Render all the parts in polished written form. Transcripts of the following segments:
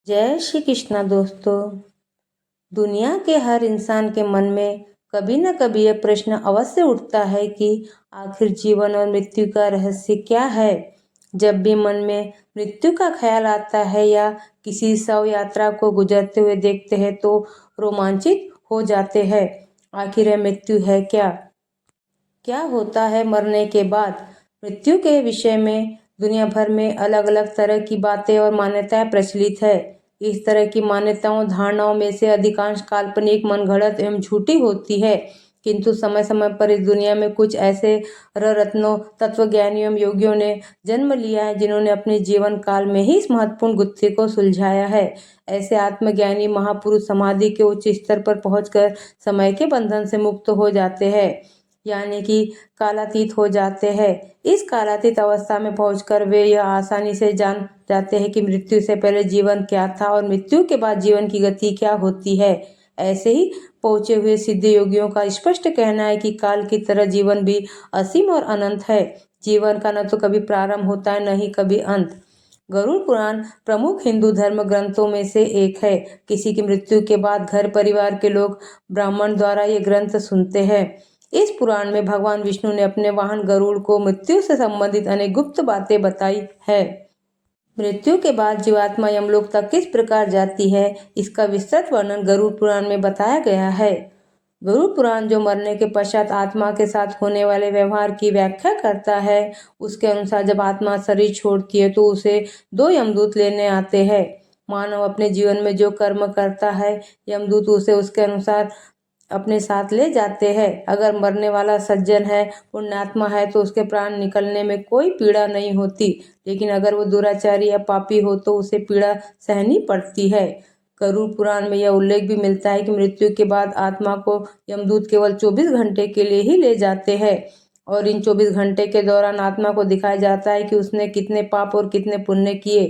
जय श्री कृष्णा दोस्तों। दुनिया के हर इंसान के मन में कभी न कभी यह प्रश्न अवश्य उठता है कि आखिर जीवन और मृत्यु का रहस्य क्या है। जब भी मन में मृत्यु का ख्याल आता है या किसी शव यात्रा को गुजरते हुए देखते हैं तो रोमांचित हो जाते हैं। आखिर यह मृत्यु है क्या? क्या होता है मरने के बाद? मृत्यु के विषय में दुनिया भर में अलग अलग तरह की बातें और मान्यताएं प्रचलित है। इस तरह की मान्यताओं धारणाओं में से अधिकांश काल्पनिक, मनगढ़ंत एवं झूठी होती है, किंतु समय समय पर इस दुनिया में कुछ ऐसे रत्नों, तत्वज्ञानियों एवं योगियों ने जन्म लिया है जिन्होंने अपने जीवन काल में ही इस महत्वपूर्ण गुत्थी को सुलझाया है। ऐसे आत्मज्ञानी महापुरुष समाधि के उच्च स्तर पर पहुंचकर समय के बंधन से मुक्त हो जाते हैं, यानी कि कालातीत हो जाते हैं। इस कालातीत अवस्था में पहुंचकर वे यह आसानी से जान जाते हैं कि मृत्यु से पहले जीवन क्या था और मृत्यु के बाद जीवन की गति क्या होती है। ऐसे ही पहुंचे हुए सिद्ध योगियों का स्पष्ट कहना है कि काल की तरह जीवन भी असीम और अनंत है। जीवन का न तो कभी प्रारंभ होता है, न ही कभी अंत। गरुड़ पुराण प्रमुख हिंदू धर्म ग्रंथों में से एक है। किसी की मृत्यु के बाद घर परिवार के लोग ब्राह्मण द्वारा ये ग्रंथ सुनते हैं। इस पुराण में भगवान विष्णु ने अपने वाहन गरुड़ को मृत्यु से संबंधित अनेक गुप्त बातें बताई है। मृत्यु के बाद जीवात्मा यमलोक तक किस प्रकार जाती है, इसका विस्तृत वर्णन गरुड़ पुराण में बताया गया है। गरुड़ पुराण जो मरने के पश्चात आत्मा के साथ होने वाले व्यवहार की व्याख्या करता है, उसके अनुसार जब आत्मा शरीर छोड़ती है तो उसे दो यमदूत लेने आते हैं। मानव अपने जीवन में जो कर्म करता है, यमदूत उसे उसके अनुसार अपने साथ ले जाते हैं। अगर मरने वाला सज्जन है, पुण्यात्मा है, तो उसके प्राण निकलने में कोई पीड़ा नहीं होती, लेकिन अगर वो दुराचारी या पापी हो तो उसे पीड़ा सहनी पड़ती है। गरुड़ पुराण में यह उल्लेख भी मिलता है कि मृत्यु के बाद आत्मा को यमदूत केवल 24 घंटे के लिए ही ले जाते हैं और इन 24 घंटे के दौरान आत्मा को दिखाया जाता है कि उसने कितने पाप और कितने पुण्य किए।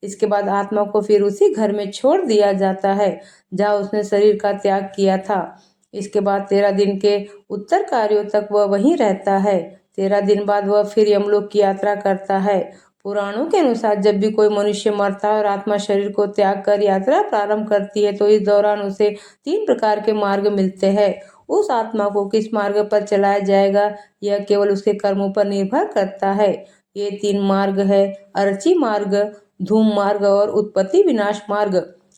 इसके बाद आत्मा को फिर उसी घर में छोड़ दिया जाता है जहाँ उसने शरीर का त्याग किया था। इसके बाद 13 दिन के उत्तर कार्यों तक वह वहीं रहता है। 13 दिन बाद वह फिर यमलोक की यात्रा करता है। पुराणों के अनुसार जब भी कोई मनुष्य मरता है और आत्मा शरीर को त्याग कर यात्रा प्रारंभ करती है तो इस दौरान उसे 3 प्रकार के मार्ग मिलते हैं। उस आत्मा को किस मार्ग पर चलाया जाएगा, यह केवल उसके कर्मों पर निर्भर करता है। ये 3 मार्ग है: अर्ची मार्ग, धूम मार्ग और उत्पत्ति विनाश मार्ग।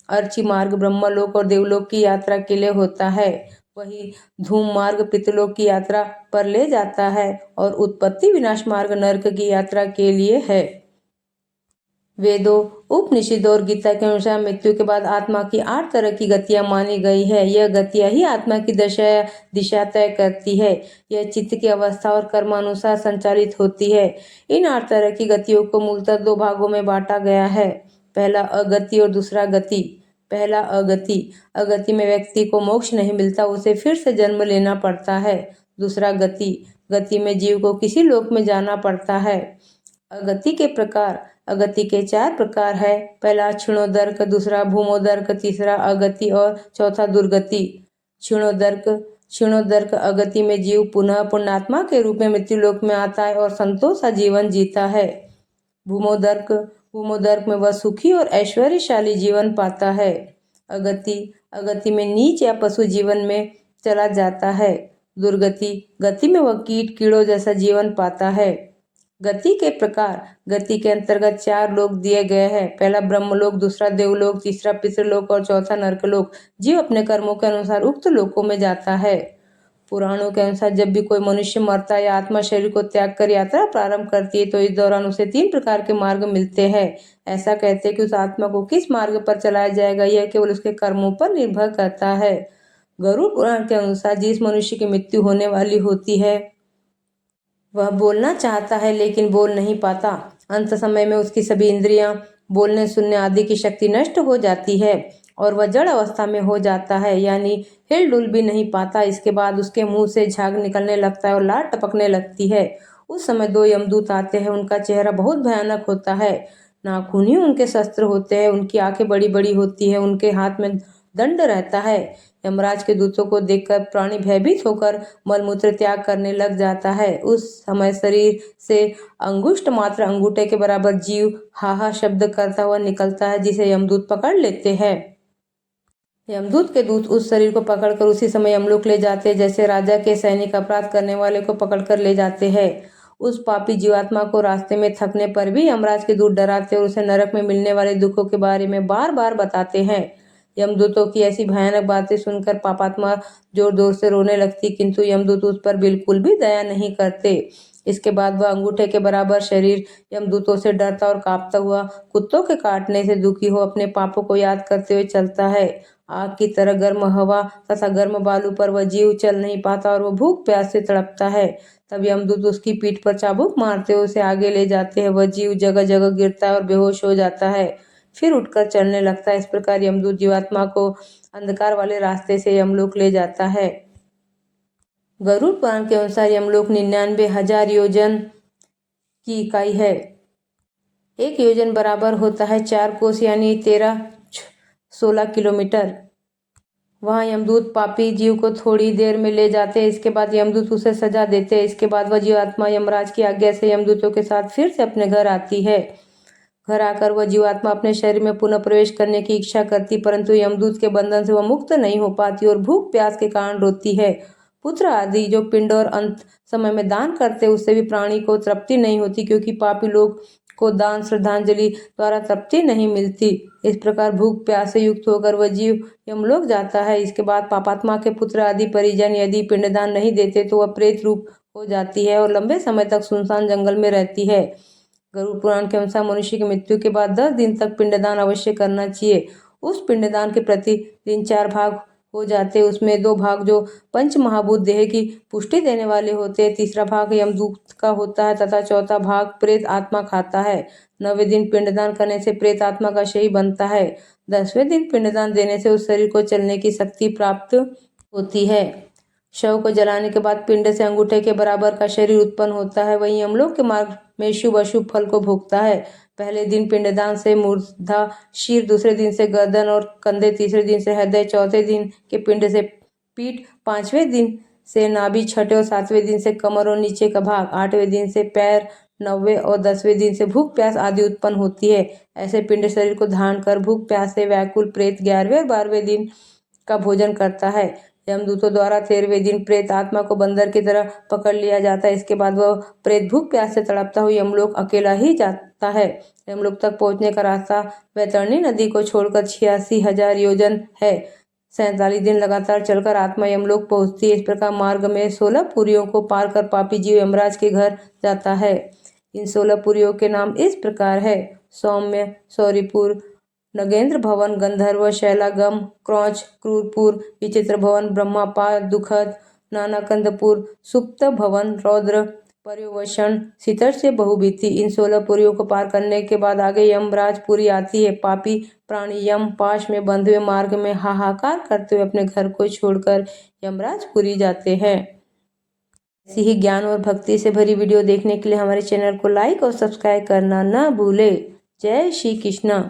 अर्ची मार्ग ब्रह्मलोक और देवलोक की यात्रा के लिए होता है, वही धूम मार्ग पितृलोक की यात्रा पर ले जाता है और उत्पत्ति विनाश मार्ग नरक की यात्रा के लिए है। वेदों, उपनिषदों और गीता के अनुसार मृत्यु के बाद आत्मा की 8 तरह की गतियां मानी गई है। यह गतियां ही आत्मा की दिशा तय करती है। यह चित्त की अवस्था और कर्मानुसार संचालित होती है। इन 8 तरह की गतियों को मूलतः 2 भागों में बांटा गया है। पहला अगति और दूसरा गति। पहला अगति। अगति में व्यक्ति को मोक्ष नहीं मिलता, उसे फिर से जन्म लेना पड़ता है। दूसरा गति। गति में जीव को किसी लोक में जाना पड़ता है। अगति के प्रकार। अगति के 4 प्रकार है। पहला क्षीणोदर्क, दूसरा भूमोदर्क, तीसरा अगति और चौथा दुर्गति। क्षीणोदर्क अगति में जीव पुनः पुण्यात्मा के रूप में मृत्युलोक में आता है और संतोष सा जीवन जीता है। भूमोदर्क में वह सुखी और ऐश्वर्यशाली जीवन पाता है। अगति में नीच या पशु जीवन में चला जाता है। गति में वह कीड़ों जैसा जीवन पाता है। गति के प्रकार। गति के अंतर्गत 4 लोक दिए गए हैं। पहला ब्रह्मलोक, दूसरा देवलोक, तीसरा पितृलोक और चौथा नरकलोक। जीव अपने कर्मों के अनुसार उक्त लोकों में जाता है। पुराणों के अनुसार जब भी कोई मनुष्य मरता है या आत्मा शरीर को त्याग कर यात्रा प्रारंभ करती है तो इस दौरान उसे 3 प्रकार के मार्ग मिलते हैं। ऐसा कहते हैं कि उस आत्मा को किस मार्ग पर चलाया जाएगा, यह केवल उसके कर्मों पर निर्भर करता है। गरुड़ पुराण के अनुसार जिस मनुष्य की मृत्यु होने वाली होती है वह बोलना चाहता है लेकिन बोल नहीं पाता। अंत समय में उसकी सभी इंद्रियां, बोलने सुनने आदि की शक्ति नष्ट हो जाती है और वह जड़ अवस्था में हो जाता है, यानी हिल डुल भी नहीं पाता। इसके बाद उसके मुंह से झाग निकलने लगता है और लार टपकने लगती है। उस समय 2 यमदूत आते हैं। उनका चेहरा बहुत भयानक होता है। नाखून ही उनके शस्त्र होते हैं। उनकी आंखें बड़ी बड़ी होती है। उनके हाथ में दंड रहता है। यमराज के दूतों को देखकर प्राणी भयभीत होकर मलमूत्र त्याग करने लग जाता है। उस समय शरीर से अंगुष्ठ मात्र अंगूठे के बराबर जीव हाहा शब्द करता हुआ निकलता है, जिसे यमदूत पकड़ लेते हैं। यमदूत के दूत उस शरीर को पकड़कर उसी समय यमलोक ले जाते हैं, जैसे राजा के सैनिक अपराध करने वाले को पकड़कर ले जाते हैं। उस पापी जीवात्मा को रास्ते में थकने पर भी यमराज के दूत डराते और उसे नरक में मिलने वाले दुखों के बारे में बार बार बताते हैं। यमदूतों की ऐसी भयानक बातें सुनकर पापात्मा जोर जोर से रोने लगती, किंतु यमदूत उस पर बिल्कुल भी दया नहीं करते। इसके बाद वह अंगूठे के बराबर शरीर यमदूतों से डरता और कांपता हुआ कुत्तों के काटने से दुखी हो अपने पापों को याद करते हुए चलता है। आग की तरह गर्म हवा तथा गर्म बालू पर वह जीव चल नहीं पाता और वह भूख प्यास से तड़पता है। तब यमदूत उसकी पीठ पर चाबुक मारते हुए उसे आगे ले जाते हैं। वह जीव जगह जगह गिरता है और बेहोश हो जाता है, फिर उठकर चलने लगता है। इस प्रकार यमदूत जीवात्मा को अंधकार वाले रास्ते से यमलोक ले जाता है। गरुड़ पुराण के अनुसार यमलोक 99,000 योजन की इकाई है। एक योजन बराबर होता है 4 कोस यानी 13-16 किलोमीटर। वहाँ यमदूत पापी जीव को थोड़ी देर में ले जाते हैं। इसके बाद यमदूत उसे सजा देते हैं। इसके बाद वह जीवात्मा यमराज की आज्ञा से यमदूतों के साथ फिर से अपने घर आती है। घर आकर वह जीवात्मा अपने शरीर में पुनः प्रवेश करने की इच्छा करती, परंतु यमदूत के बंधन से वह मुक्त नहीं हो पाती और भूख प्यास के कारण रोती है। पुत्र आदि जो पिंड और अंत समय में दान करते उससे भी प्राणी को तृप्ति नहीं होती, क्योंकि पापी लोग को दान श्रद्धांजलि द्वारा तृप्ति नहीं मिलती। इस प्रकार भूख प्यास से युक्त होकर वह जीव यमलोक जाता है। इसके बाद पापात्मा के पुत्र आदि परिजन यदि पिंडदान नहीं देते तो वह प्रेत रूप हो जाती है और लंबे समय तक सुनसान जंगल में रहती है। गरुड़ पुराण के अनुसार मनुष्य की मृत्यु के बाद 10 दिन तक पिंडदान अवश्य करना चाहिए। उस पिंडदान के प्रतिदिन 4 भाग हो जाते, उसमें 2 भाग जो पंच महाभूत देह की पुष्टि देने वाले होते हैं, तीसरा भाग यमदूत का होता है तथा चौथा भाग प्रेत आत्मा खाता है। 9वें दिन पिंडदान करने से प्रेत आत्मा का शरीर बनता है। 10वें दिन पिंडदान देने से उस शरीर को चलने की शक्ति प्राप्त होती है। शव को जलाने के बाद पिंड से अंगूठे के बराबर का शरीर उत्पन्न होता है। वहीं यमलोक के मार्ग में शुभ अशुभ फल को भोगता है। पहले दिन पिंडदान से मूर्धा शीर, दूसरे दिन से गर्दन और कंधे, तीसरे दिन से हृदय, चौथे दिन के पिंड से पीठ, 5वें दिन से नाभि, 6ठे और 7वें दिन से कमर और नीचे का भाग, 8वें दिन से पैर, 9वें और 10वें दिन से भूख प्यास आदि उत्पन्न होती है। ऐसे पिंड शरीर को धारण कर भूख प्यास से व्याकुल प्रेत 11वें और 12वें दिन का भोजन करता है। यमदूतों द्वारा 13वें दिन प्रेत आत्मा को बंदर की तरह पकड़ लिया जाता है। इसके बाद वह प्रेत भूख प्यास से तड़पता हुआ यमलोक अकेला ही जाता है। यमलोक तक पहुंचने का रास्ता वैतरणी नदी को छोड़कर 86,000 योजन है। 47 दिन लगातार चलकर आत्मा यमलोक पहुंचती है। इस प्रकार मार्ग में 16 पुरियों को पार कर पापी जीव यमराज के घर जाता है। इन 16 पुरियों के नाम इस प्रकार है: सौम्य, सौरीपुर, नगेंद्र भवन, गंधर्व, शैलागम, क्रौच, क्रूरपुर, विचित्र भवन, ब्रह्मापाद, दुखद, नानाकंदपुर, सुप्त भवन, रौद्र, पर्यवसन, शीतर्ष, बहुभीति। इन 16 पुरियों को पार करने के बाद आगे यमराजपुरी आती है। पापी प्राणी यम पाश में बंधे हुए मार्ग में हाहाकार करते हुए अपने घर को छोड़कर यमराजपुरी जाते हैं। ऐसी ही ज्ञान और भक्ति से भरी वीडियो देखने के लिए हमारे चैनल को लाइक और सब्सक्राइब करना न भूले। जय श्री कृष्ण।